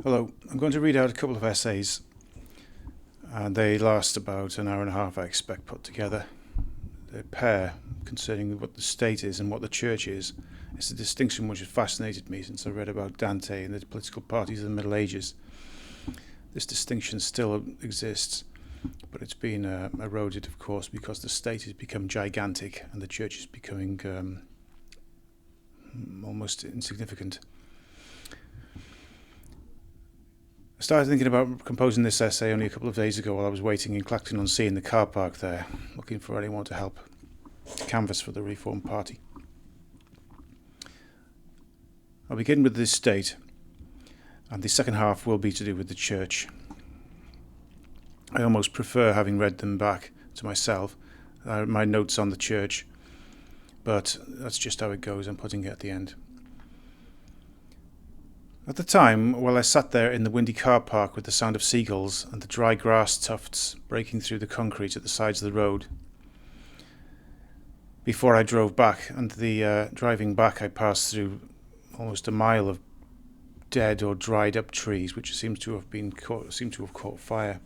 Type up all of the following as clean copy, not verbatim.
Hello, I'm going to read out a couple of essays, and they last about an hour and a half, I expect, put together. They pair concerning what the state is and what the church is. It's a distinction which has fascinated me since I read about Dante and the political parties of the Middle Ages. This distinction still exists, but it's been eroded, of course, because the state has become gigantic and the church is becoming almost insignificant. I started thinking about composing this essay only a couple of days ago while I was waiting in Clacton-on-Sea in the car park there, looking for anyone to help canvass for the Reform Party. I'll begin with the state, and the second half will be to do with the church. I almost prefer having read them back to myself, my notes on the church, but that's just how it goes. I'm putting it at the end. At the time, while I sat there in the windy car park with the sound of seagulls and the dry grass tufts breaking through the concrete at the sides of the road, before I drove back, and driving back I passed through almost a mile of dead or dried up trees, which seem to have caught fire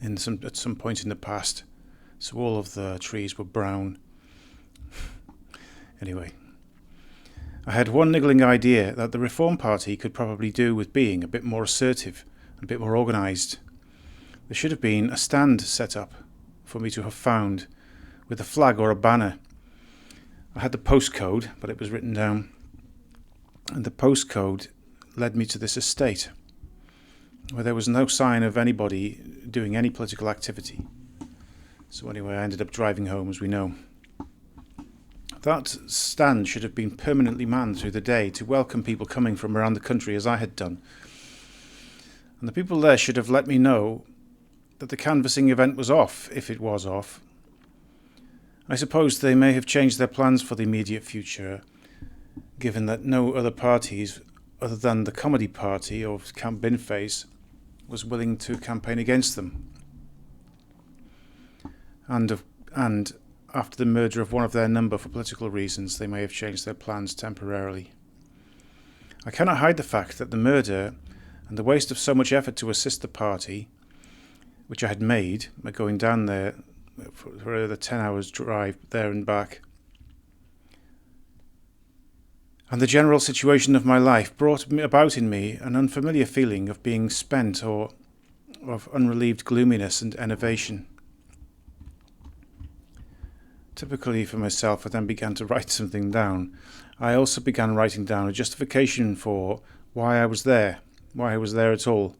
at some point in the past. So all of the trees were brown. Anyway, I had one niggling idea that the Reform Party could probably do with being a bit more assertive and a bit more organised. There should have been a stand set up for me to have found with a flag or a banner. I had the postcode, but it was written down, and the postcode led me to this estate where there was no sign of anybody doing any political activity. So anyway, I ended up driving home, as we know. That stand should have been permanently manned through the day to welcome people coming from around the country as I had done. And the people there should have let me know that the canvassing event was off, if it was off. I suppose they may have changed their plans for the immediate future, given that no other parties other than the Comedy Party of Camp Binface was willing to campaign against them. And after the murder of one of their number for political reasons, they may have changed their plans temporarily. I cannot hide the fact that the murder and the waste of so much effort to assist the party, which I had made by going down there for the 10 hours drive there and back, and the general situation of my life brought about in me an unfamiliar feeling of being spent or of unrelieved gloominess and enervation. Typically for myself, I then began to write something down. I also began writing down a justification for why I was there at all.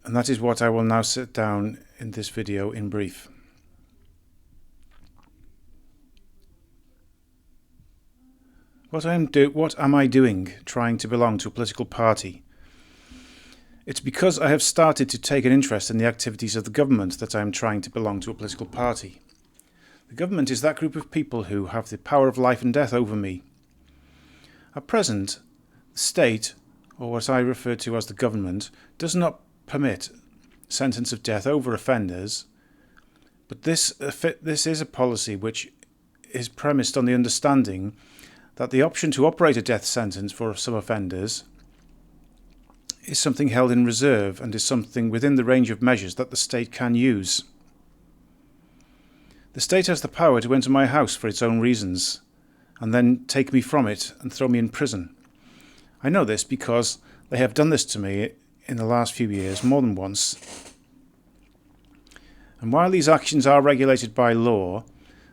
And that is what I will now set down in this video in brief. What am I doing trying to belong to a political party? It's because I have started to take an interest in the activities of the government that I am trying to belong to a political party. The government is that group of people who have the power of life and death over me. At present, the state, or what I refer to as the government, does not permit sentence of death over offenders, but this is a policy which is premised on the understanding that the option to operate a death sentence for some offenders is something held in reserve and is something within the range of measures that the state can use. The state has the power to enter my house for its own reasons, and then take me from it and throw me in prison. I know this because they have done this to me in the last few years more than once. And while these actions are regulated by law,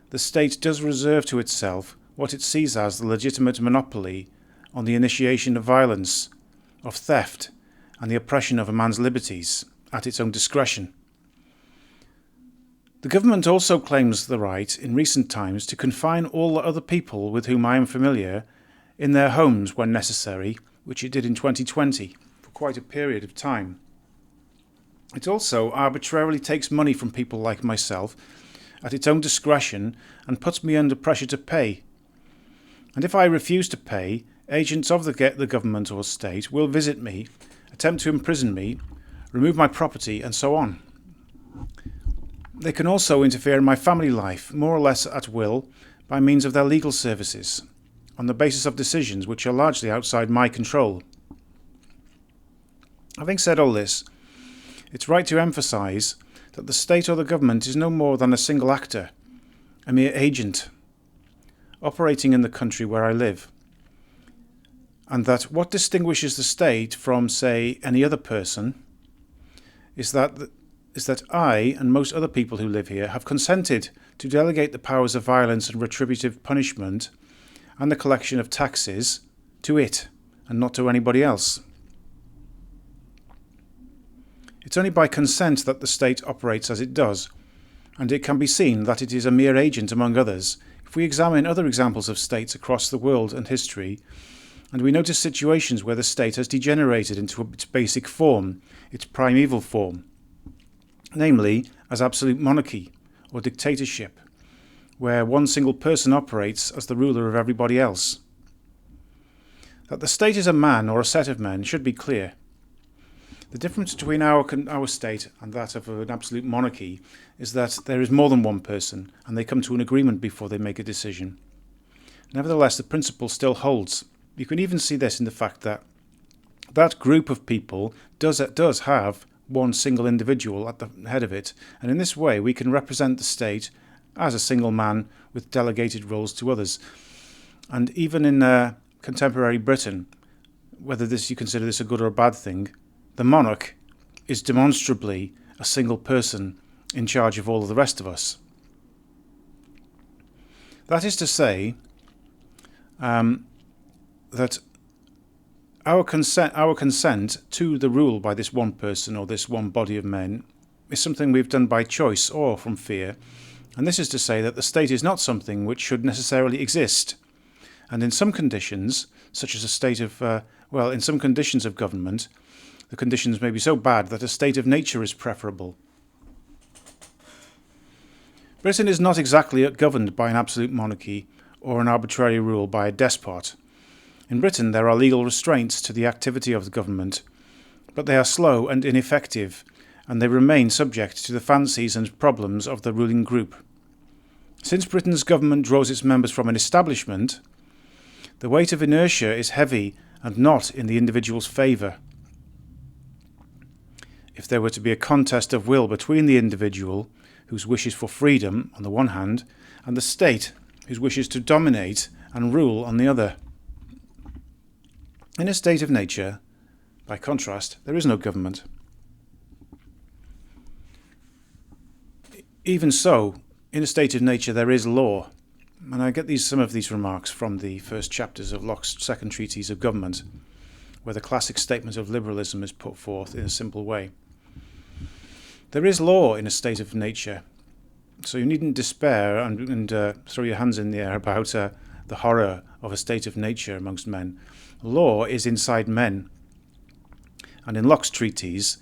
the state does reserve to itself what it sees as the legitimate monopoly on the initiation of violence, of theft, and the oppression of a man's liberties at its own discretion. The government also claims the right, in recent times, to confine all other people with whom I am familiar in their homes when necessary, which it did in 2020, for quite a period of time. It also arbitrarily takes money from people like myself at its own discretion and puts me under pressure to pay. And if I refuse to pay, agents of the government or state will visit me, attempt to imprison me, remove my property, and so on. They can also interfere in my family life, more or less at will, by means of their legal services. on the basis of decisions which are largely outside my control. Having said all this, it's right to emphasise that the state or the government is no more than a single actor, a mere agent, operating in the country where I live, and that what distinguishes the state from, say, any other person is that I and most other people who live here have consented to delegate the powers of violence and retributive punishment and the collection of taxes to it and not to anybody else. It's only by consent that the state operates as it does, and it can be seen that it is a mere agent among others if we examine other examples of states across the world and history, and we notice situations where the state has degenerated into its basic form, its primeval form, namely as absolute monarchy or dictatorship, where one single person operates as the ruler of everybody else. That the state is a man or a set of men should be clear. The difference between our state and that of an absolute monarchy is that there is more than one person, and they come to an agreement before they make a decision. Nevertheless, the principle still holds. You can even see this in the fact that that group of people does have one single individual at the head of it, and in this way we can represent the state as a single man with delegated roles to others. And even in contemporary Britain, whether you consider this a good or a bad thing, the monarch is demonstrably a single person in charge of all of the rest of us. That is to say that our consent to the rule by this one person or this one body of men is something we've done by choice or from fear, and this is to say that the state is not something which should necessarily exist. And in some conditions, such as a state of, in some conditions of government, the conditions may be so bad that a state of nature is preferable. Britain is not exactly governed by an absolute monarchy or an arbitrary rule by a despot. In Britain there are legal restraints to the activity of the government, but they are slow and ineffective, and they remain subject to the fancies and problems of the ruling group. Since Britain's government draws its members from an establishment, the weight of inertia is heavy and not in the individual's favour. If there were to be a contest of will between the individual, whose wishes for freedom on the one hand, and the state, whose wishes to dominate and rule on the other. In a state of nature, by contrast, there is no government. Even so, in a state of nature there is law, and I get some of these remarks from the first chapters of Locke's second Treatise of Government, where the classic statement of liberalism is put forth in a simple way. There is law in a state of nature, so you needn't despair and throw your hands in the air about the horror of a state of nature amongst men. Law is inside men, and in Locke's treatise,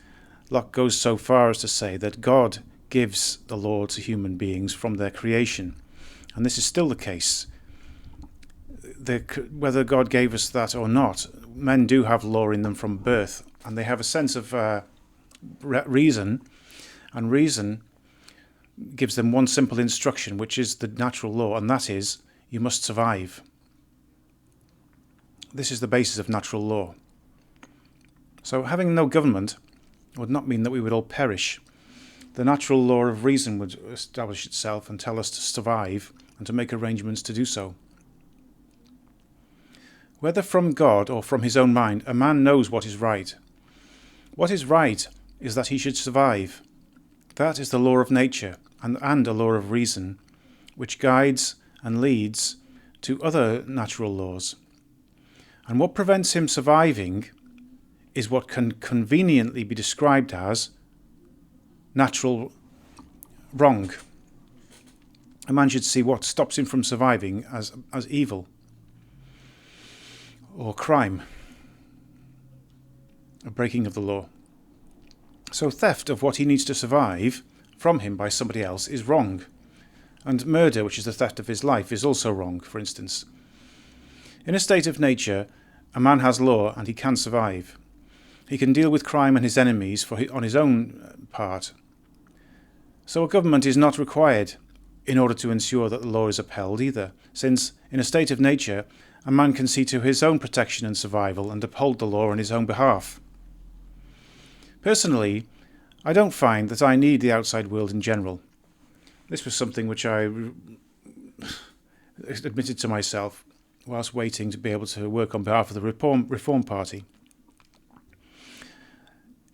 Locke goes so far as to say that God gives the law to human beings from their creation, and this is still the case. Whether God gave us that or not, men do have law in them from birth, and they have a sense of reason, and reason gives them one simple instruction, which is the natural law, and that is, you must survive. This is the basis of natural law. So having no government would not mean that we would all perish. The natural law of reason would establish itself and tell us to survive and to make arrangements to do so. Whether from God or from his own mind, a man knows what is right. What is right is that he should survive. That is the law of nature and a law of reason, which guides and leads to other natural laws. And what prevents him surviving is what can conveniently be described as natural wrong. A man should see what stops him from surviving as evil or crime, a breaking of the law. So theft of what he needs to survive from him by somebody else is wrong. And murder, which is the theft of his life, is also wrong, for instance. In a state of nature, a man has law and he can survive. He can deal with crime and his enemies on his own part. So a government is not required in order to ensure that the law is upheld either, since in a state of nature, a man can see to his own protection and survival and uphold the law on his own behalf. Personally, I don't find that I need the outside world in general. This was something which I admitted to myself whilst waiting to be able to work on behalf of the Reform Party.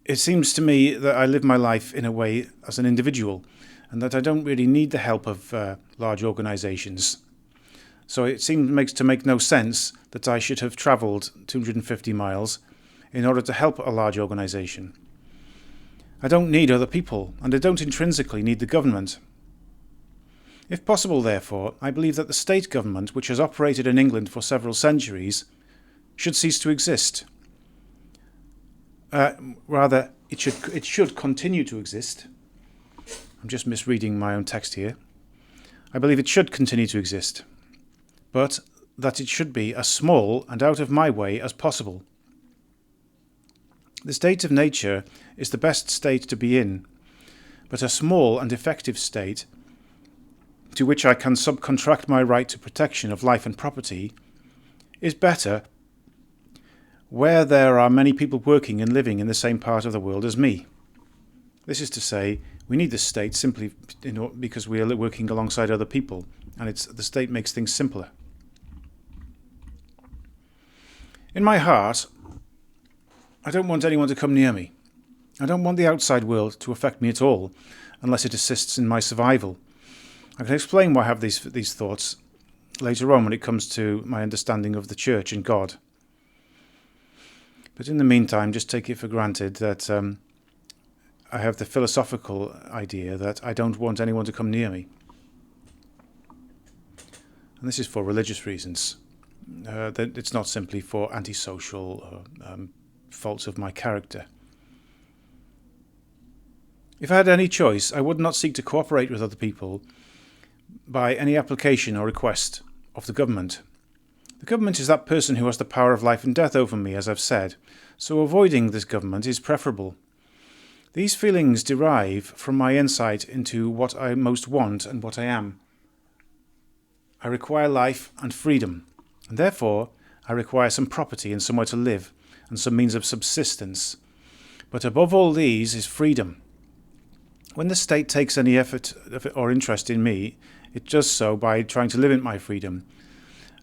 It seems to me that I live my life in a way as an individual, and that I don't really need the help of large organisations. So it seems to make no sense that I should have travelled 250 miles in order to help a large organisation. I don't need other people, and I don't intrinsically need the government. If possible, therefore, I believe that the state government, which has operated in England for several centuries, should cease to exist. Rather, it should continue to exist. I'm just misreading my own text here. I believe it should continue to exist, but that it should be as small and out of my way as possible. The state of nature is the best state to be in, but a small and effective state, to which I can subcontract my right to protection of life and property, is better where there are many people working and living in the same part of the world as me. This is to say, we need the state simply because we are working alongside other people, and the state makes things simpler. In my heart, I don't want anyone to come near me. I don't want the outside world to affect me at all, unless it assists in my survival. I can explain why I have these thoughts later on when it comes to my understanding of the Church and God. But in the meantime, just take it for granted that I have the philosophical idea that I don't want anyone to come near me. And this is for religious reasons. That it's not simply for antisocial faults of my character. If I had any choice, I would not seek to cooperate with other people by any application or request of the government. The government is that person who has the power of life and death over me, as I've said, so avoiding this government is preferable. These feelings derive from my insight into what I most want and what I am. I require life and freedom, and therefore I require some property and somewhere to live, and some means of subsistence. But above all these is freedom. When the state takes any effort or interest in me, it does so by trying to limit my freedom,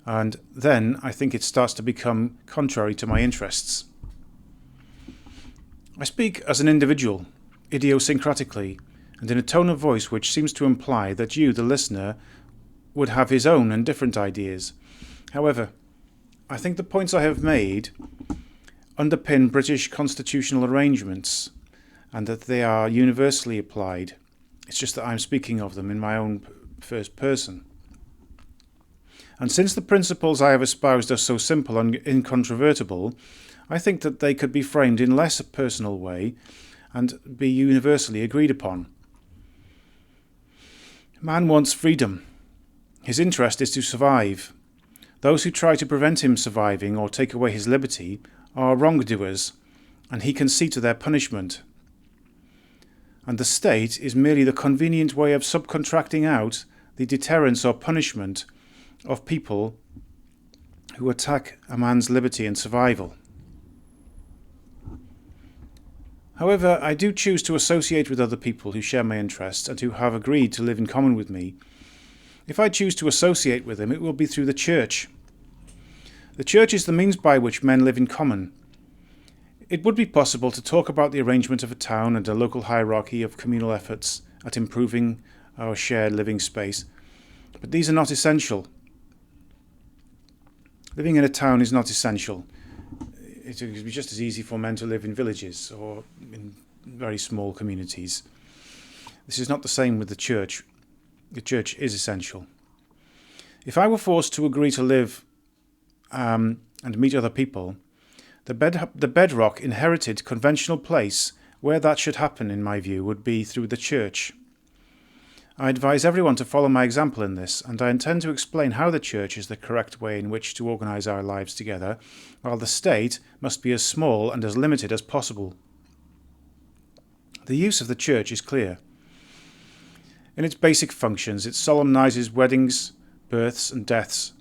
and then I think it starts to become contrary to my interests. I speak as an individual, idiosyncratically, and in a tone of voice which seems to imply that you, the listener, would have his own and different ideas. However, I think the points I have made underpin British constitutional arrangements, and that they are universally applied. It's just that I'm speaking of them in my own first person. And since the principles I have espoused are so simple and incontrovertible, I think that they could be framed in less personal way and be universally agreed upon. Man wants freedom. His interest is to survive. Those who try to prevent him surviving or take away his liberty are wrongdoers, and he can see to their punishment. And the state is merely the convenient way of subcontracting out the deterrence or punishment of people who attack a man's liberty and survival. However, I do choose to associate with other people who share my interests and who have agreed to live in common with me. If I choose to associate with them, it will be through the Church. The Church is the means by which men live in common. It would be possible to talk about the arrangement of a town and a local hierarchy of communal efforts at improving our shared living space, but these are not essential. Living in a town is not essential. It would be just as easy for men to live in villages or in very small communities. This is not the same with the Church. The Church is essential. If I were forced to agree to live and meet other people, the bedrock inherited conventional place where that should happen, in my view, would be through the Church. I advise everyone to follow my example in this, and I intend to explain how the Church is the correct way in which to organise our lives together, while the state must be as small and as limited as possible. The use of the Church is clear. In its basic functions, it solemnises weddings, births and deaths.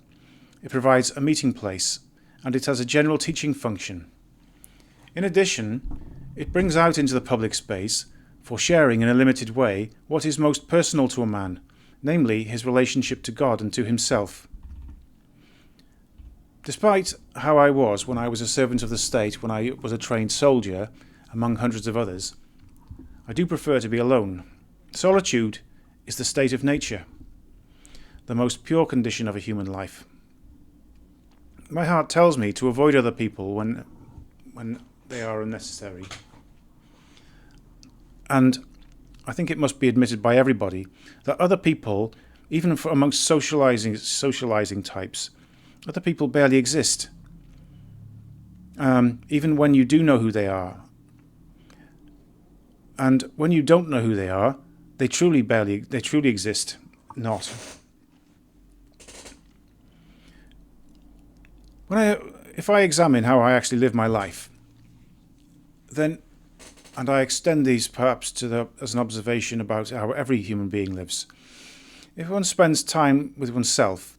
it provides a meeting place, and it has a general teaching function. In addition, it brings out into the public space, for sharing in a limited way, what is most personal to a man, namely his relationship to God and to himself. Despite how I was when I was a servant of the state, when I was a trained soldier, among hundreds of others, I do prefer to be alone. Solitude is the state of nature, the most pure condition of a human life. My heart tells me to avoid other people when they are unnecessary. And I think it must be admitted by everybody that other people, even amongst socializing types, other people barely exist. Even when you do know who they are. And when you don't know who they are, they truly exist not. If I examine how I actually live my life, then, and I extend these perhaps as an observation about how every human being lives, if one spends time with oneself,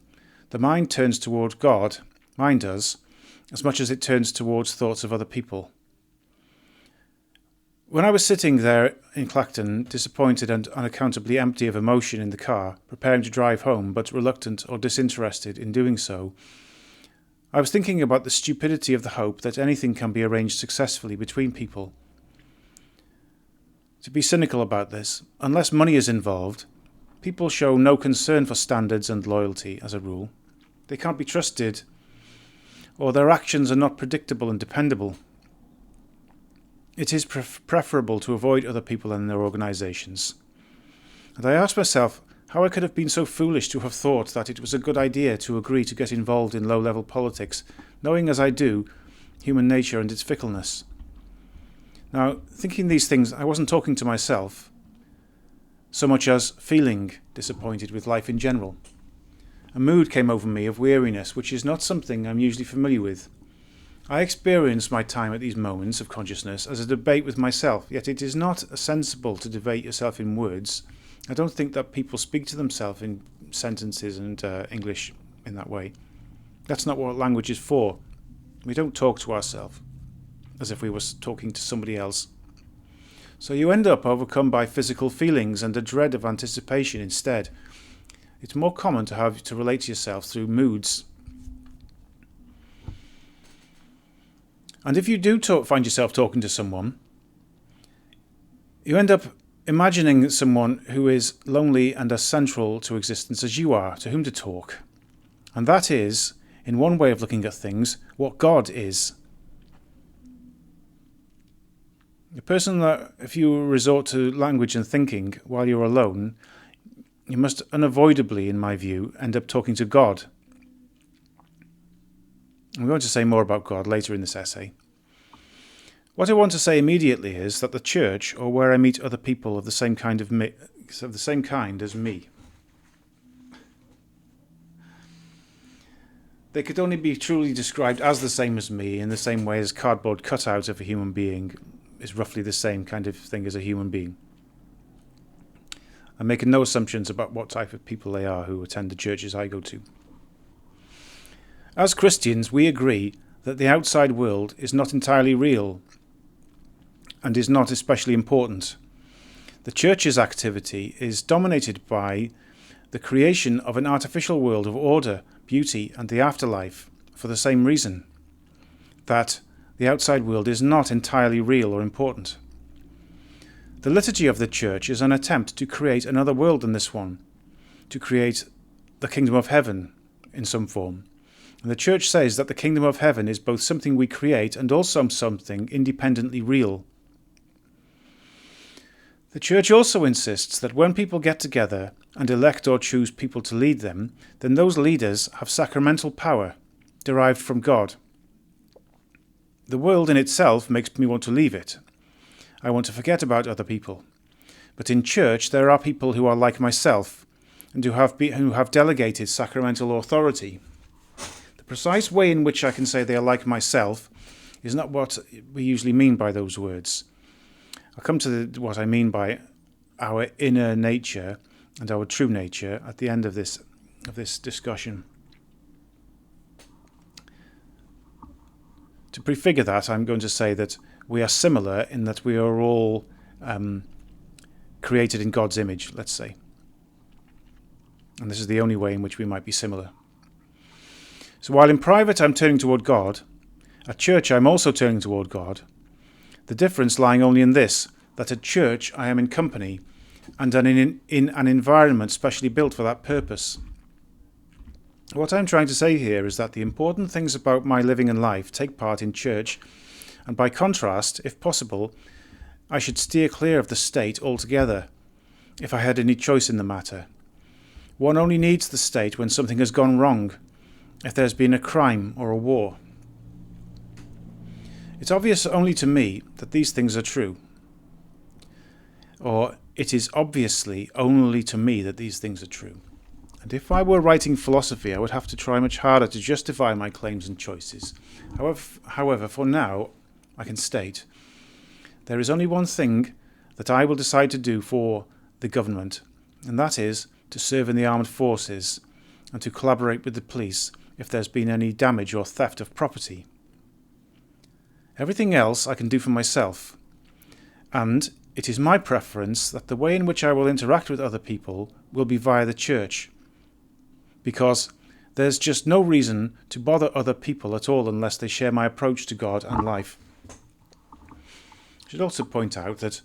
the mind turns toward God, mine does, as much as it turns towards thoughts of other people. When I was sitting there in Clacton, disappointed and unaccountably empty of emotion in the car, preparing to drive home, but reluctant or disinterested in doing so, I was thinking about the stupidity of the hope that anything can be arranged successfully between people. To be cynical about this, unless money is involved, people show no concern for standards and loyalty as a rule. They can't be trusted, or their actions are not predictable and dependable. It is preferable to avoid other people and their organisations. And I asked myself how I could have been so foolish to have thought that it was a good idea to agree to get involved in low-level politics, knowing as I do human nature and its fickleness. Now, thinking these things, I wasn't talking to myself so much as feeling disappointed with life in general. A mood came over me of weariness, which is not something I'm usually familiar with. I experience my time at these moments of consciousness as a debate with myself, yet it is not sensible to debate yourself in words. I don't think that people speak to themselves in sentences and English in that way. That's not what language is for. We don't talk to ourselves as if we were talking to somebody else. So you end up overcome by physical feelings and a dread of anticipation instead. It's more common to have to relate to yourself through moods. And if you do find yourself talking to someone, you end up imagining someone who is lonely and as central to existence as you are, to whom to talk. And that is, in one way of looking at things, what God is. The person that, if you resort to language and thinking while you're alone, you must unavoidably, in my view, end up talking to God. I'm going to say more about God later in this essay. What I want to say immediately is that the church, or where I meet other people of the same kind as me, they could only be truly described as the same as me, in the same way as cardboard cutout of a human being is roughly the same kind of thing as a human being. I'm making no assumptions about what type of people they are who attend the churches I go to. As Christians, we agree that the outside world is not entirely real and is not especially important. The church's activity is dominated by the creation of an artificial world of order, beauty, and the afterlife for the same reason, that the outside world is not entirely real or important. The liturgy of the church is an attempt to create another world than this one, to create the kingdom of heaven in some form. And the church says that the kingdom of heaven is both something we create and also something independently real. The church also insists that when people get together and elect or choose people to lead them, then those leaders have sacramental power derived from God. The world in itself makes me want to leave it. I want to forget about other people. But in church there are people who are like myself and who have delegated sacramental authority. The precise way in which I can say they are like myself is not what we usually mean by those words. I'll come to what I mean by our inner nature and our true nature at the end of this discussion. To prefigure that, I'm going to say that we are similar in that we are all created in God's image, let's say. And this is the only way in which we might be similar. So while in private I'm turning toward God, at church I'm also turning toward God, the difference lying only in this, that at church I am in company and in an environment specially built for that purpose. What I'm trying to say here is that the important things about my living and life take part in church, and by contrast, if possible, I should steer clear of the state altogether, if I had any choice in the matter. One only needs the state when something has gone wrong, if there's been a crime or a war. It's obvious only to me that these things are true. Or it is obviously only to me that these things are true. And if I were writing philosophy, I would have to try much harder to justify my claims and choices. However, for now, I can state, there is only one thing that I will decide to do for the government, and that is to serve in the armed forces and to collaborate with the police if there's been any damage or theft of property. Everything else I can do for myself, and it is my preference that the way in which I will interact with other people will be via the church, because there's just no reason to bother other people at all unless they share my approach to God and life. I should also point out that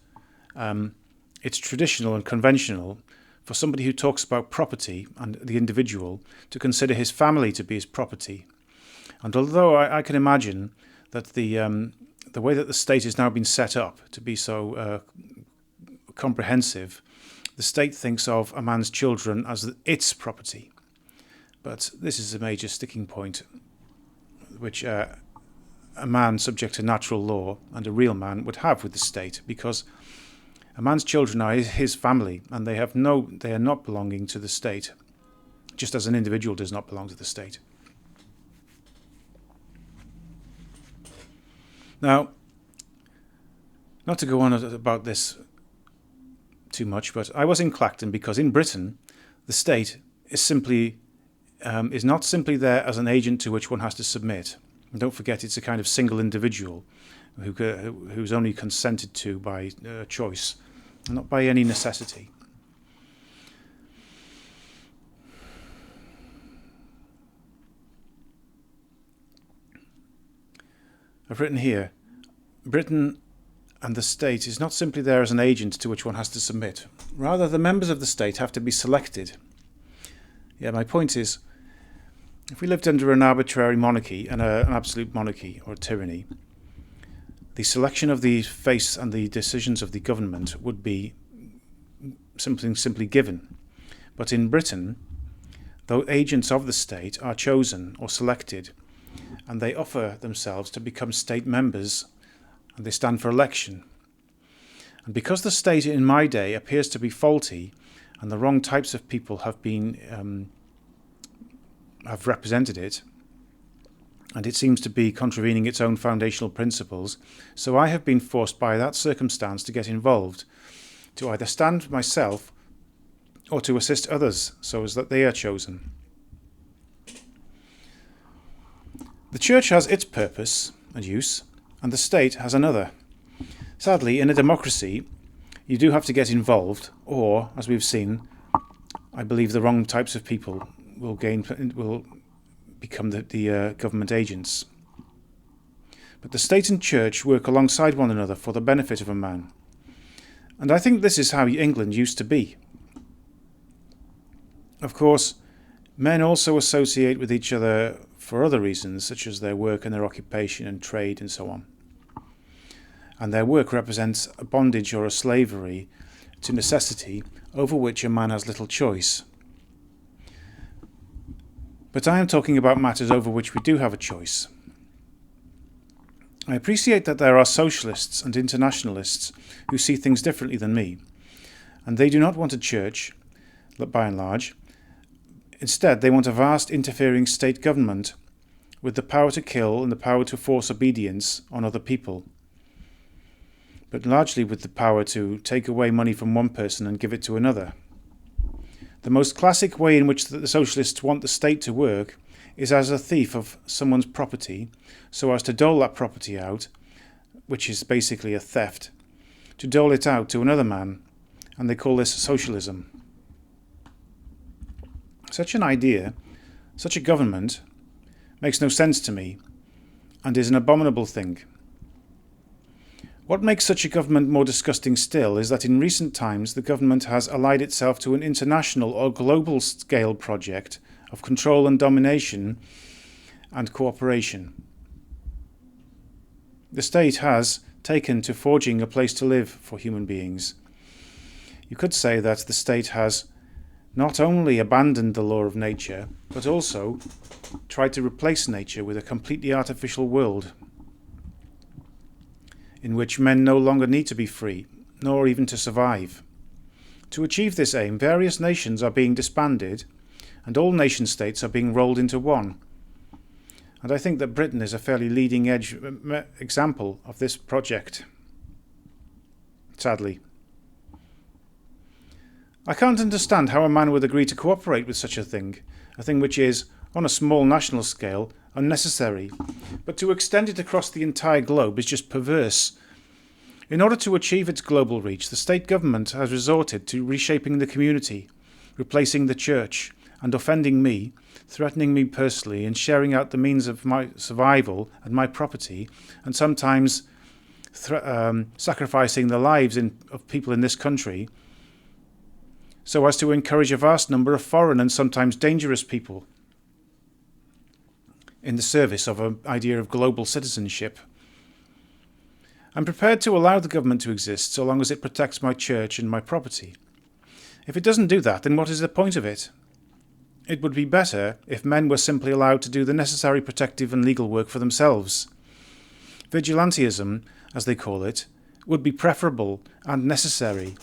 it's traditional and conventional for somebody who talks about property and the individual to consider his family to be his property. And although I can imagine that the way that the state has now been set up to be so comprehensive, the state thinks of a man's children as its property. But this is a major sticking point, which a man subject to natural law and a real man would have with the state, because a man's children are his family, and they are not belonging to the state, just as an individual does not belong to the state. Now, not to go on about this too much, but I was in Clacton because in Britain, the state is not simply there as an agent to which one has to submit. And don't forget, it's a kind of single individual who's only consented to by choice, and not by any necessity. I've written here, Britain and the state is not simply there as an agent to which one has to submit. Rather, the members of the state have to be selected. Yeah, my point is, if we lived under an arbitrary monarchy and an absolute monarchy or tyranny, the selection of the face and the decisions of the government would be simply given. But in Britain, though agents of the state are chosen or selected, and they offer themselves to become state members, and they stand for election. And because the state in my day appears to be faulty, and the wrong types of people have represented it, and it seems to be contravening its own foundational principles, so I have been forced by that circumstance to get involved, to either stand myself or to assist others so as that they are chosen. The church has its purpose and use, and the state has another. Sadly, in a democracy, you do have to get involved, or, as we've seen, I believe the wrong types of people will become the government agents. But the state and church work alongside one another for the benefit of a man. And I think this is how England used to be. Of course, men also associate with each other for other reasons, such as their work and their occupation and trade and so on. And their work represents a bondage or a slavery to necessity over which a man has little choice. But I am talking about matters over which we do have a choice. I appreciate that there are socialists and internationalists who see things differently than me, and they do not want a church, by and large. Instead, they want a vast interfering state government with the power to kill and the power to force obedience on other people, but largely with the power to take away money from one person and give it to another. The most classic way in which the socialists want the state to work is as a thief of someone's property, so as to dole that property out, which is basically a theft, to dole it out to another man, and they call this socialism. Such an idea, such a government, makes no sense to me, and is an abominable thing. What makes such a government more disgusting still is that in recent times the government has allied itself to an international or global scale project of control and domination and cooperation. The state has taken to forging a place to live for human beings. You could say that the state has not only abandoned the law of nature, but also tried to replace nature with a completely artificial world in which men no longer need to be free, nor even to survive. To achieve this aim, various nations are being disbanded, and all nation-states are being rolled into one. And I think that Britain is a fairly leading-edge example of this project, sadly. I can't understand how a man would agree to cooperate with such a thing which is, on a small national scale, unnecessary, but to extend it across the entire globe is just perverse. In order to achieve its global reach, the state government has resorted to reshaping the community, replacing the church, and offending me, threatening me personally, and sharing out the means of my survival and my property, and sometimes sacrificing the lives of people in this country, so as to encourage a vast number of foreign and sometimes dangerous people in the service of an idea of global citizenship. I'm prepared to allow the government to exist so long as it protects my church and my property. If it doesn't do that, then what is the point of it? It would be better if men were simply allowed to do the necessary protective and legal work for themselves. Vigilantism, as they call it, would be preferable and necessary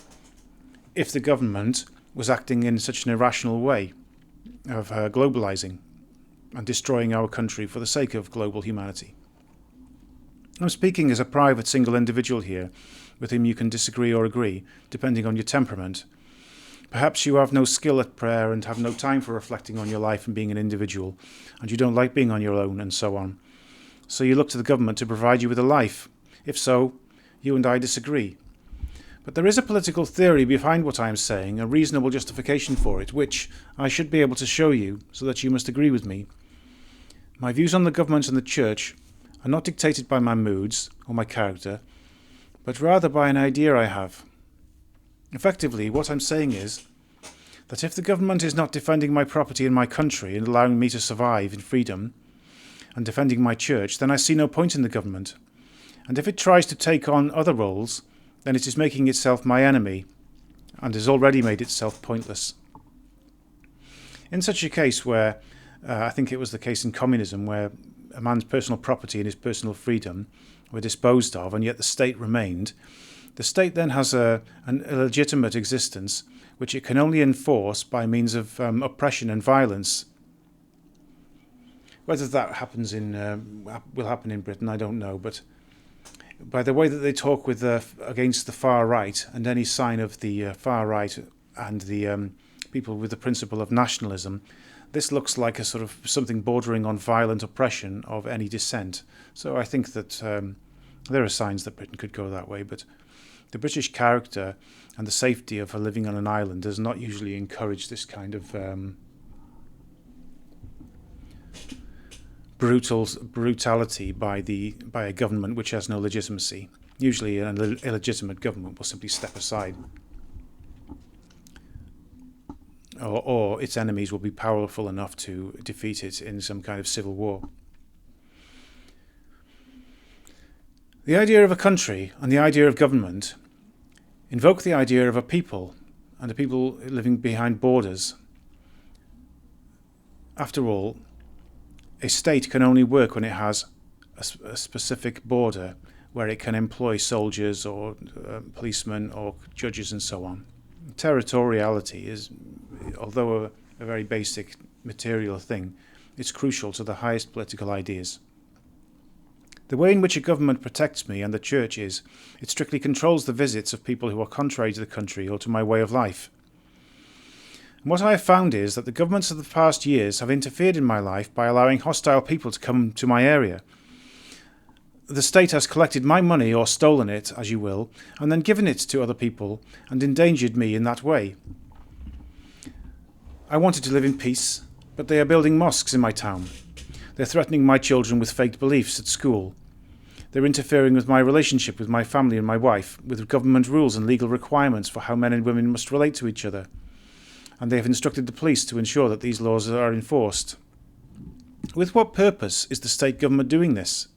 if the government was acting in such an irrational way of globalizing and destroying our country for the sake of global humanity. I'm speaking as a private single individual here, with whom you can disagree or agree, depending on your temperament. Perhaps you have no skill at prayer and have no time for reflecting on your life and being an individual, and you don't like being on your own and so on. So you look to the government to provide you with a life. If so, you and I disagree. But there is a political theory behind what I am saying, a reasonable justification for it, which I should be able to show you, so that you must agree with me. My views on the government and the church are not dictated by my moods or my character, but rather by an idea I have. Effectively, what I'm saying is that if the government is not defending my property in my country and allowing me to survive in freedom, and defending my church, then I see no point in the government. And if it tries to take on other roles, then it is making itself my enemy, and has already made itself pointless. In such a case where, I think it was the case in communism, where a man's personal property and his personal freedom were disposed of, and yet the state remained, the state then has an illegitimate existence, which it can only enforce by means of oppression and violence. Whether that happens will happen in Britain, I don't know, but by the way that they talk against the far right and any sign of the far right and the people with the principle of nationalism, this looks like a sort of something bordering on violent oppression of any dissent. So I think that there are signs that Britain could go that way, but the British character and the safety of living on an island does not usually encourage this kind of brutality by a government which has no legitimacy. Usually an illegitimate government will simply step aside. Or its enemies will be powerful enough to defeat it in some kind of civil war. The idea of a country and the idea of government invoke the idea of a people and a people living behind borders. After all, a state can only work when it has a specific border where it can employ soldiers or policemen or judges and so on. Territoriality is, although a very basic material thing, it's crucial to the highest political ideas. The way in which a government protects me and the church is, it strictly controls the visits of people who are contrary to the country or to my way of life. And what I have found is that the governments of the past years have interfered in my life by allowing hostile people to come to my area. The state has collected my money, or stolen it, as you will, and then given it to other people and endangered me in that way. I wanted to live in peace, but they are building mosques in my town. They're threatening my children with faked beliefs at school. They're interfering with my relationship with my family and my wife, with government rules and legal requirements for how men and women must relate to each other. And they have instructed the police to ensure that these laws are enforced. With what purpose is the state government doing this?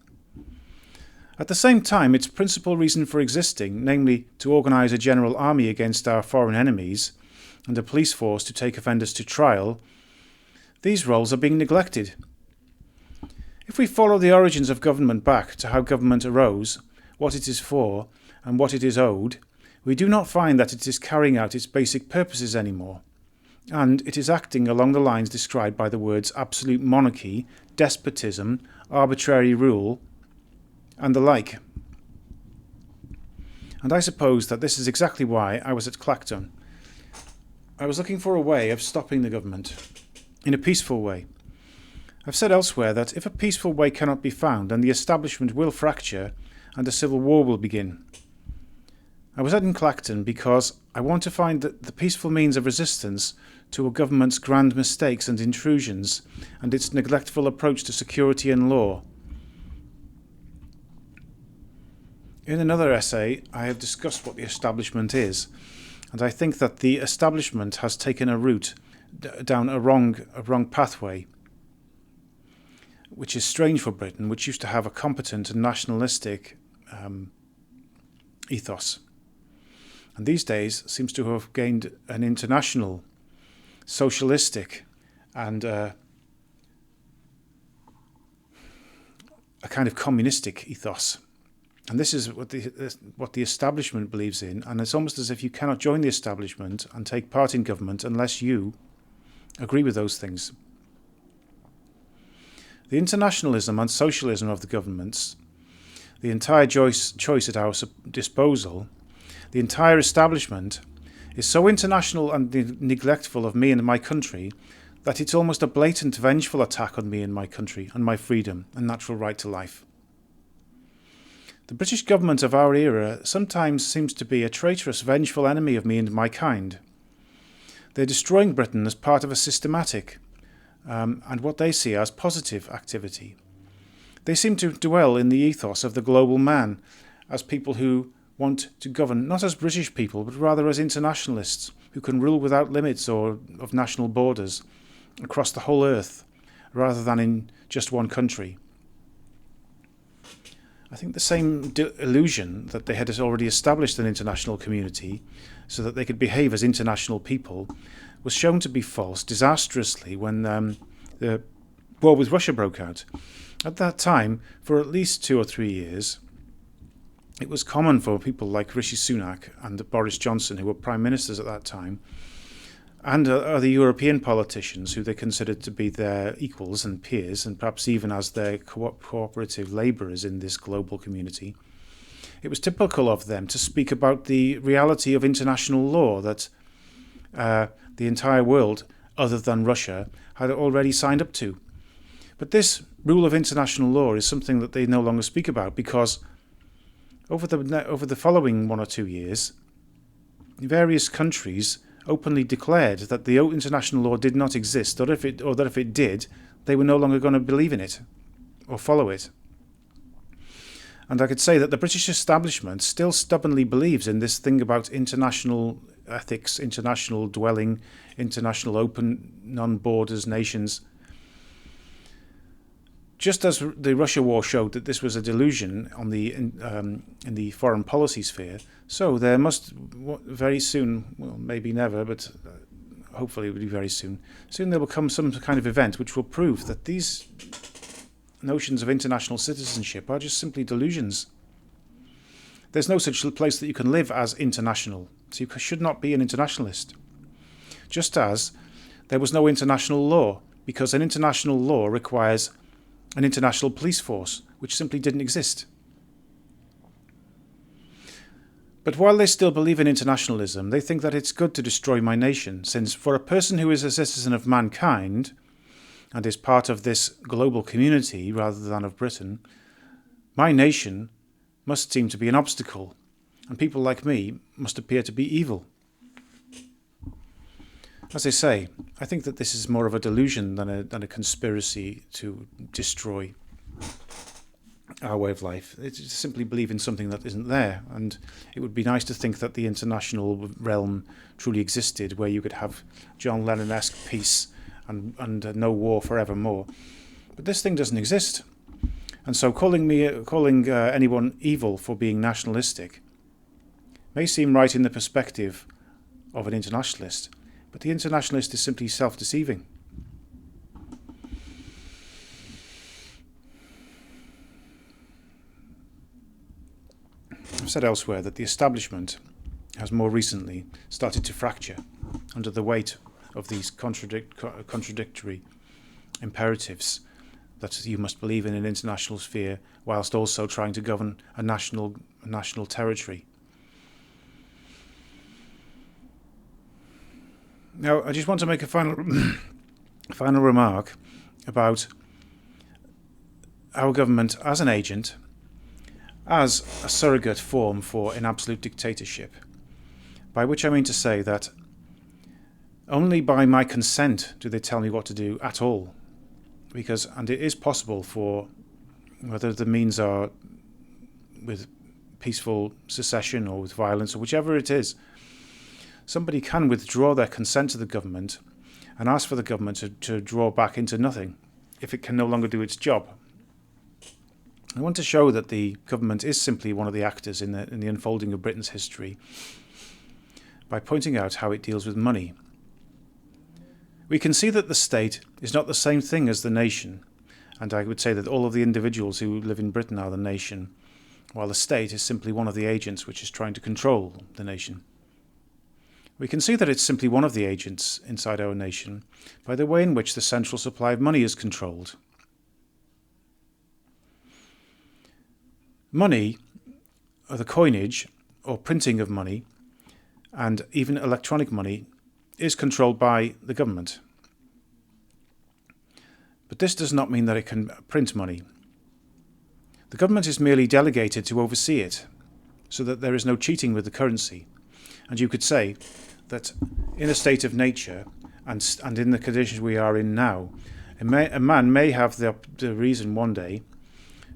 At the same time, its principal reason for existing, namely to organise a general army against our foreign enemies and a police force to take offenders to trial, these roles are being neglected. If we follow the origins of government back to how government arose, what it is for, and what it is owed, we do not find that it is carrying out its basic purposes anymore, and it is acting along the lines described by the words absolute monarchy, despotism, arbitrary rule, and the like. And I suppose that this is exactly why I was at Clacton. I was looking for a way of stopping the government, in a peaceful way. I've said elsewhere that if a peaceful way cannot be found, then the establishment will fracture and a civil war will begin. I was at Clacton because I want to find the peaceful means of resistance to a government's grand mistakes and intrusions and its neglectful approach to security and law. In another essay, I have discussed what the establishment is, and I think that the establishment has taken a route down a wrong pathway, which is strange for Britain, which used to have a competent and nationalistic ethos, and these days seems to have gained an international, socialistic, and a kind of communistic ethos. And this is what the establishment believes in, and it's almost as if you cannot join the establishment and take part in government unless you agree with those things. The internationalism and socialism of the governments, the entire choice at our disposal, the entire establishment is so international and neglectful of me and my country that it's almost a blatant, vengeful attack on me and my country and my freedom and natural right to life. The British government of our era sometimes seems to be a traitorous, vengeful enemy of me and my kind. They're destroying Britain as part of a systematic and what they see as positive activity. They seem to dwell in the ethos of the global man as people who want to govern not as British people but rather as internationalists who can rule without limits or of national borders across the whole earth rather than in just one country. I think the same illusion that they had already established an international community so that they could behave as international people was shown to be false disastrously when the war with Russia broke out. At that time, for at least 2 or 3 years, it was common for people like Rishi Sunak and Boris Johnson, who were prime ministers at that time, and other European politicians who they considered to be their equals and peers, and perhaps even as their cooperative labourers in this global community. It was typical of them to speak about the reality of international law that the entire world, other than Russia, had already signed up to. But this rule of international law is something that they no longer speak about because over the following 1 or 2 years, various countries openly declared that the international law did not exist, or that if it did, they were no longer going to believe in it or follow it. And I could say that the British establishment still stubbornly believes in this thing about international ethics, international dwelling, international open, non-borders nations. Just as the Russia war showed that this was a delusion on in the foreign policy sphere, so there must very soon, well, maybe never, but hopefully it will be very soon, there will come some kind of event which will prove that these notions of international citizenship are just simply delusions. There's no such place that you can live as international, so you should not be an internationalist. Just as there was no international law, because an international law requires an international police force, which simply didn't exist. But while they still believe in internationalism, they think that it's good to destroy my nation, since for a person who is a citizen of mankind and is part of this global community rather than of Britain, my nation must seem to be an obstacle, and people like me must appear to be evil. As I say, I think that this is more of a delusion than a conspiracy to destroy our way of life. It's just simply believe in something that isn't there, and it would be nice to think that the international realm truly existed, where you could have John Lennon-esque peace and no war forevermore. But this thing doesn't exist, and so calling anyone evil for being nationalistic may seem right in the perspective of an internationalist, but the internationalist is simply self-deceiving. I've said elsewhere that the establishment has more recently started to fracture under the weight of these contradictory imperatives that you must believe in an international sphere whilst also trying to govern a national territory. Now, I just want to make a final remark about our government as an agent, as a surrogate form for an absolute dictatorship, by which I mean to say that only by my consent do they tell me what to do at all, and it is possible for, whether the means are with peaceful secession or with violence or whichever it is, somebody can withdraw their consent to the government and ask for the government to draw back into nothing if it can no longer do its job. I want to show that the government is simply one of the actors in the unfolding of Britain's history by pointing out how it deals with money. We can see that the state is not the same thing as the nation, and I would say that all of the individuals who live in Britain are the nation, while the state is simply one of the agents which is trying to control the nation. We can see that it's simply one of the agents inside our nation by the way in which the central supply of money is controlled. Money, or the coinage or printing of money, and even electronic money, is controlled by the government. But this does not mean that it can print money. The government is merely delegated to oversee it, so that there is no cheating with the currency. And you could say that in a state of nature, and in the conditions we are in now, a man may have the reason one day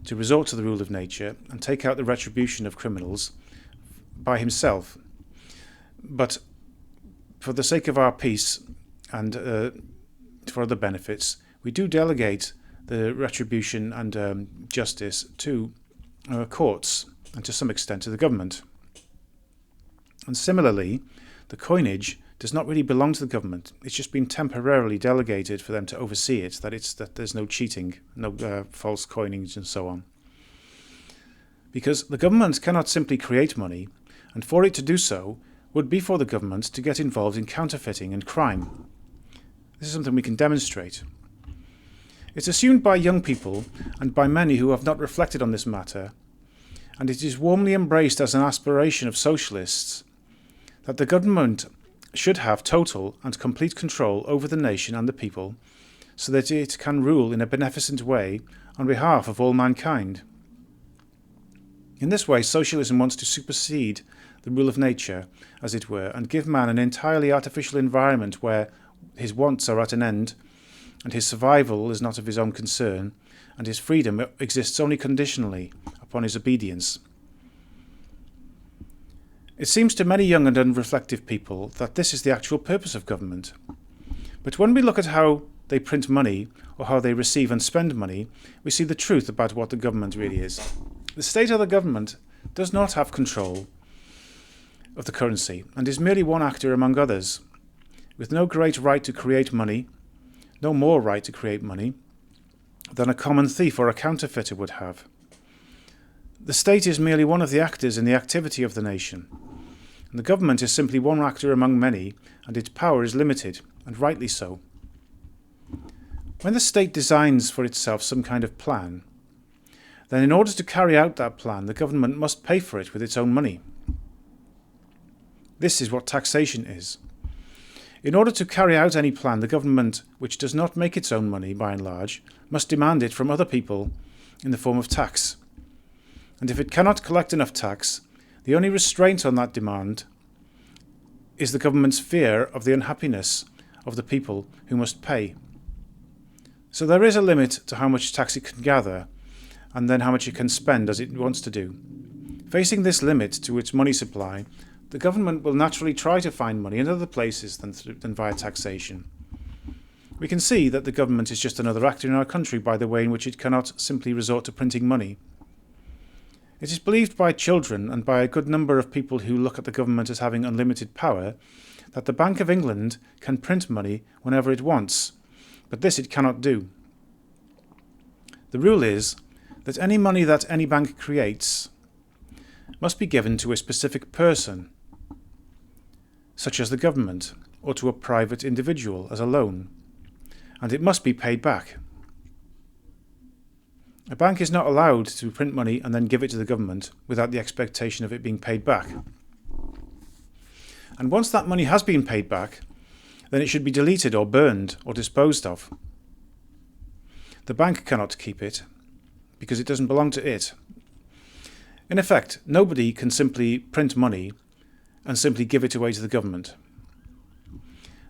to resort to the rule of nature and take out the retribution of criminals by himself. But for the sake of our peace and for other benefits, we do delegate the retribution and justice to courts and to some extent to the government. And similarly, the coinage does not really belong to the government. It's just been temporarily delegated for them to oversee it, that there's no cheating, no false coinage and so on. Because the government cannot simply create money, and for it to do so would be for the government to get involved in counterfeiting and crime. This is something we can demonstrate. It's assumed by young people and by many who have not reflected on this matter, and it is warmly embraced as an aspiration of socialists, that the government should have total and complete control over the nation and the people, so that it can rule in a beneficent way on behalf of all mankind. In this way, socialism wants to supersede the rule of nature, as it were, and give man an entirely artificial environment where his wants are at an end, and his survival is not of his own concern, and his freedom exists only conditionally upon his obedience. It seems to many young and unreflective people that this is the actual purpose of government. But when we look at how they print money, or how they receive and spend money, we see the truth about what the government really is. The state or the government does not have control of the currency, and is merely one actor among others, with no great right to create money, no more right to create money, than a common thief or a counterfeiter would have. The state is merely one of the actors in the activity of the nation, and the government is simply one actor among many, and its power is limited, and rightly so. When the state designs for itself some kind of plan, then in order to carry out that plan, the government must pay for it with its own money. This is what taxation is. In order to carry out any plan, the government, which does not make its own money by and large, must demand it from other people in the form of tax. And if it cannot collect enough tax, the only restraint on that demand is the government's fear of the unhappiness of the people who must pay. So there is a limit to how much tax it can gather, and then how much it can spend as it wants to do. Facing this limit to its money supply, the government will naturally try to find money in other places than via taxation. We can see that the government is just another actor in our country by the way in which it cannot simply resort to printing money. It is believed by children and by a good number of people who look at the government as having unlimited power that the Bank of England can print money whenever it wants, but this it cannot do. The rule is that any money that any bank creates must be given to a specific person, such as the government, or to a private individual as a loan, and it must be paid back. A bank is not allowed to print money and then give it to the government without the expectation of it being paid back. And once that money has been paid back, then it should be deleted or burned or disposed of. The bank cannot keep it because it doesn't belong to it. In effect, nobody can simply print money and simply give it away to the government.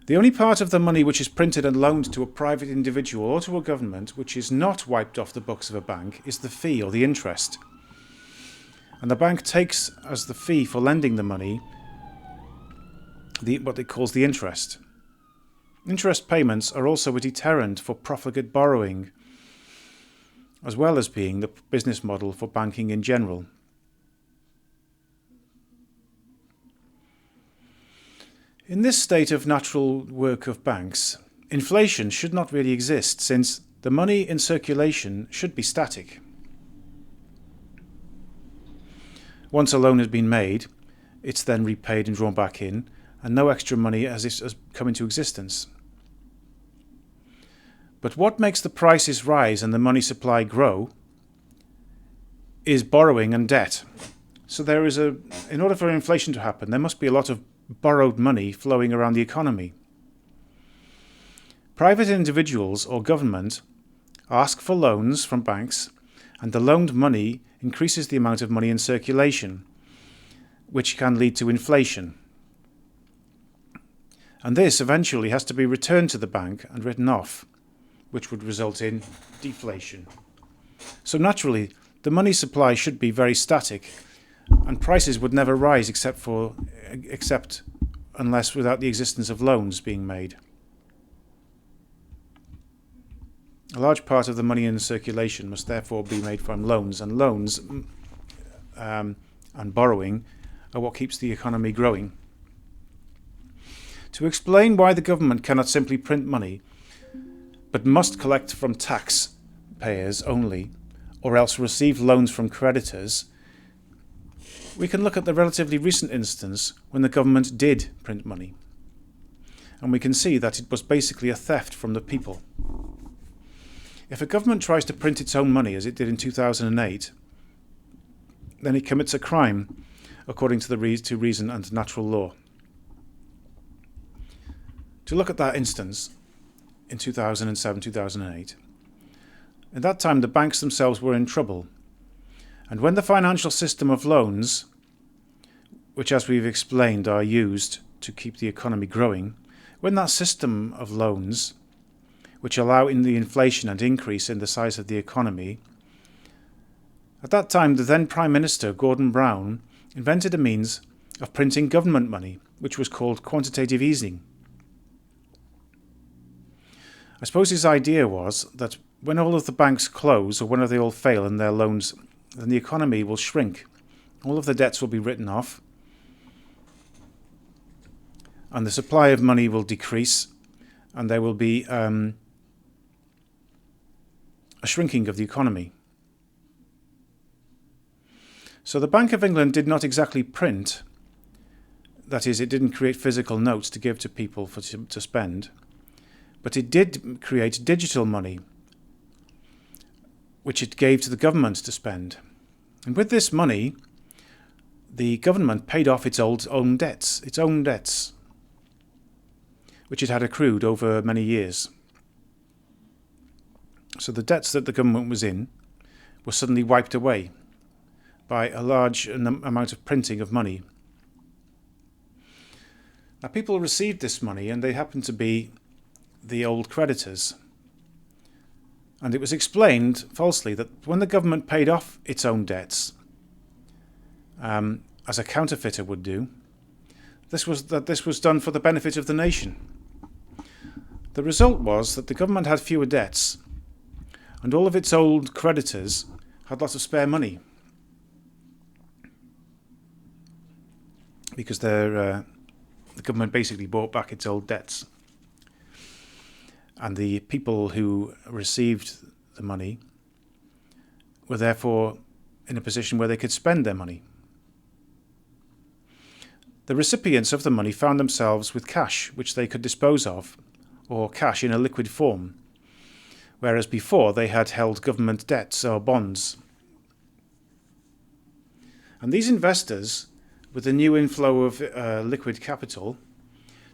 The only part of the money which is printed and loaned to a private individual or to a government which is not wiped off the books of a bank is the fee or the interest. And the bank takes as the fee for lending the money what it calls the interest. Interest payments are also a deterrent for profligate borrowing, as well as being the business model for banking in general. In this state of natural work of banks, inflation should not really exist, since the money in circulation should be static. Once a loan has been made, it's then repaid and drawn back in, and no extra money has come into existence. But what makes the prices rise and the money supply grow is borrowing and debt. So in order for inflation to happen, there must be a lot of borrowed money flowing around the economy. Private individuals or government ask for loans from banks, and the loaned money increases the amount of money in circulation, which can lead to inflation. And this eventually has to be returned to the bank and written off, which would result in deflation. So naturally, the money supply should be very static, and prices would never rise except unless without the existence of loans being made. A large part of the money in circulation must therefore be made from loans, and loans and borrowing are what keeps the economy growing. To explain why the government cannot simply print money, but must collect from taxpayers only, or else receive loans from creditors, we can look at the relatively recent instance when the government did print money. And we can see that it was basically a theft from the people. If a government tries to print its own money, as it did in 2008, then it commits a crime according to reason and natural law. To look at that instance in 2007-2008, at that time the banks themselves were in trouble. And when the financial system of loans, which as we've explained are used to keep the economy growing, when that system of loans, which allow in the inflation and increase in the size of the economy, at that time the then Prime Minister Gordon Brown invented a means of printing government money, which was called quantitative easing. I suppose his idea was that when all of the banks close, or when they all fail in their loans, then the economy will shrink. All of the debts will be written off, and the supply of money will decrease, and there will be a shrinking of the economy. So the Bank of England did not exactly print, that is, it didn't create physical notes to give to people to spend, but it did create digital money, which it gave to the government to spend. And with this money, the government paid off its own debts, which it had accrued over many years. So the debts that the government was in were suddenly wiped away by a large amount of printing of money. Now, people received this money, and they happened to be the old creditors. And it was explained falsely that when the government paid off its own debts, as a counterfeiter would do, this was done for the benefit of the nation. The result was that the government had fewer debts, and all of its old creditors had lots of spare money, because the government basically bought back its old debts. And the people who received the money were therefore in a position where they could spend their money. The recipients of the money found themselves with cash which they could dispose of, or cash in a liquid form, whereas before they had held government debts or bonds. And these investors, with the new inflow of liquid capital,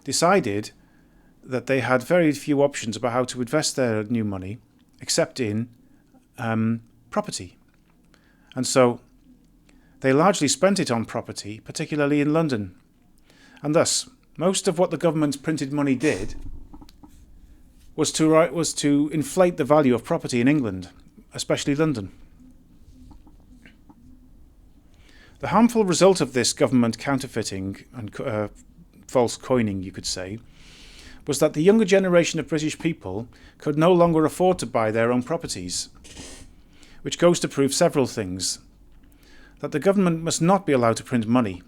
decided that they had very few options about how to invest their new money, except in property. And so they largely spent it on property, particularly in London. And thus, most of what the government's printed money did was to inflate the value of property in England, especially London. The harmful result of this government counterfeiting and false coining, you could say, was that the younger generation of British people could no longer afford to buy their own properties, which goes to prove several things. That the government must not be allowed to print money,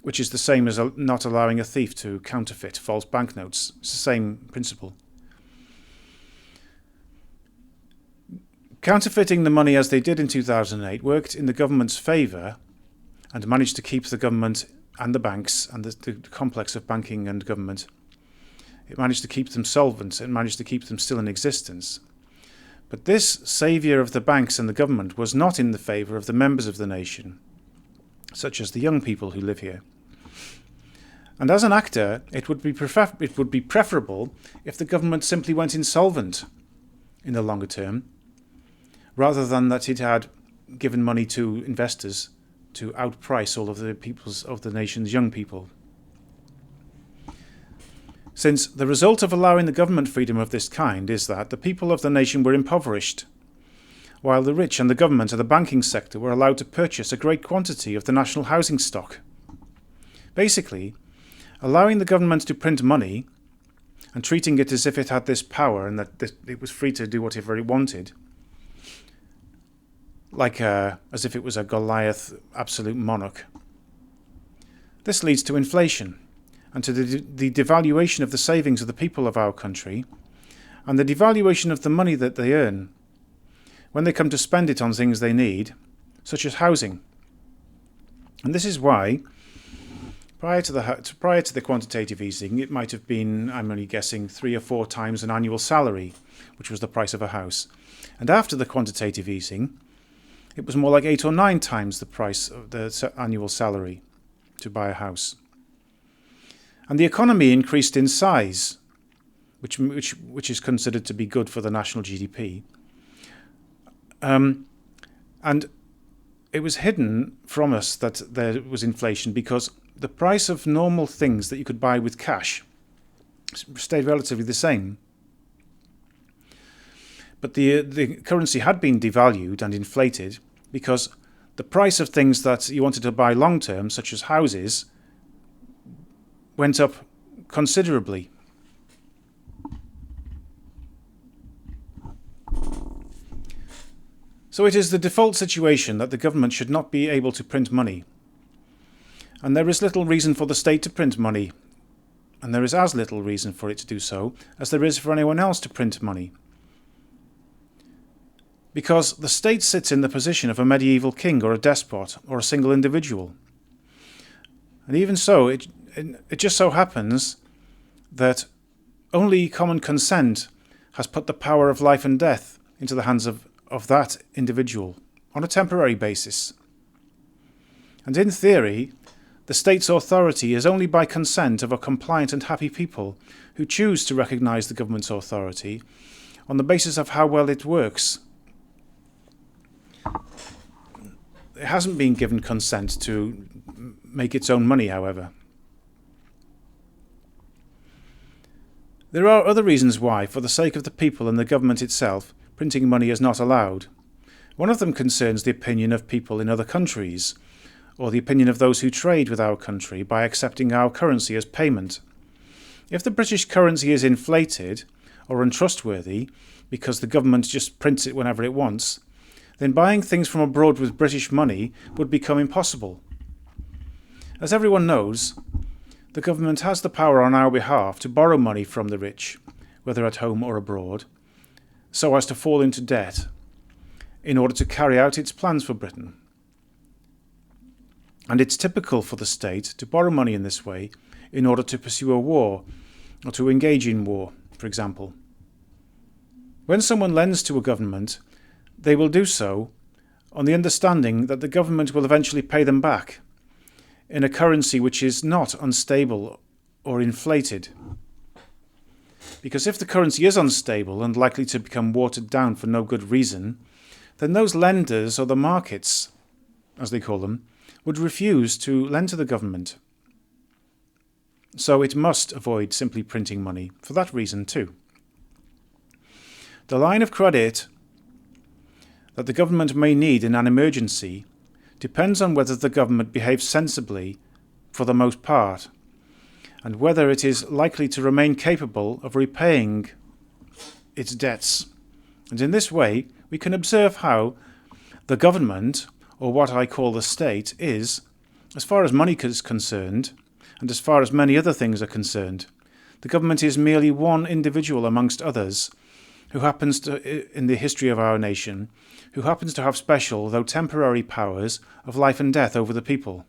which is the same as not allowing a thief to counterfeit false banknotes. It's the same principle. Counterfeiting the money as they did in 2008 worked in the government's favour and managed to keep the government and the banks and the complex of banking and government. It managed to keep them solvent and managed to keep them still in existence. But this saviour of the banks and the government was not in the favour of the members of the nation, such as the young people who live here. And as an actor, it would be preferable if the government simply went insolvent in the longer term, rather than that it had given money to investors to outprice all of the nation's young people. Since the result of allowing the government freedom of this kind is that the people of the nation were impoverished, while the rich and the government and the banking sector were allowed to purchase a great quantity of the national housing stock. Basically, allowing the government to print money and treating it as if it had this power and that it was free to do whatever it wanted, like as if it was a Goliath absolute monarch. This leads to inflation and to the devaluation of the savings of the people of our country and the devaluation of the money that they earn when they come to spend it on things they need, such as housing. And this is why, prior to the quantitative easing, it might have been, I'm only guessing, 3 or 4 times an annual salary, which was the price of a house. And after the quantitative easing, it was more like 8 or 9 times the price of the annual salary to buy a house. And the economy increased in size, which is considered to be good for the national GDP. And it was hidden from us that there was inflation because the price of normal things that you could buy with cash stayed relatively the same. But the currency had been devalued and inflated because the price of things that you wanted to buy long term, such as houses, went up considerably. So it is the default situation that the government should not be able to print money. And there is little reason for the state to print money. And there is as little reason for it to do so as there is for anyone else to print money. Because the state sits in the position of a medieval king or a despot or a single individual. And even so, it just so happens that only common consent has put the power of life and death into the hands of that individual on a temporary basis. And in theory, the state's authority is only by consent of a compliant and happy people who choose to recognise the government's authority on the basis of how well it works. It hasn't been given consent to make its own money, however. There are other reasons why, for the sake of the people and the government itself, printing money is not allowed. One of them concerns the opinion of people in other countries, or the opinion of those who trade with our country by accepting our currency as payment. If the British currency is inflated or untrustworthy because the government just prints it whenever it wants, then buying things from abroad with British money would become impossible. As everyone knows, the government has the power on our behalf to borrow money from the rich, whether at home or abroad, so as to fall into debt, in order to carry out its plans for Britain. And it's typical for the state to borrow money in this way in order to pursue a war, or to engage in war, for example. When someone lends to a government, they will do so on the understanding that the government will eventually pay them back in a currency which is not unstable or inflated. Because if the currency is unstable and likely to become watered down for no good reason, then those lenders, or the markets, as they call them, would refuse to lend to the government. So it must avoid simply printing money for that reason too. The line of credit that the government may need in an emergency depends on whether the government behaves sensibly for the most part, and whether it is likely to remain capable of repaying its debts. And in this way, we can observe how the government, or what I call the state, is, as far as money is concerned, and as far as many other things are concerned, the government is merely one individual amongst others, who happens to, in the history of our nation, who happens to have special, though temporary, powers of life and death over the people.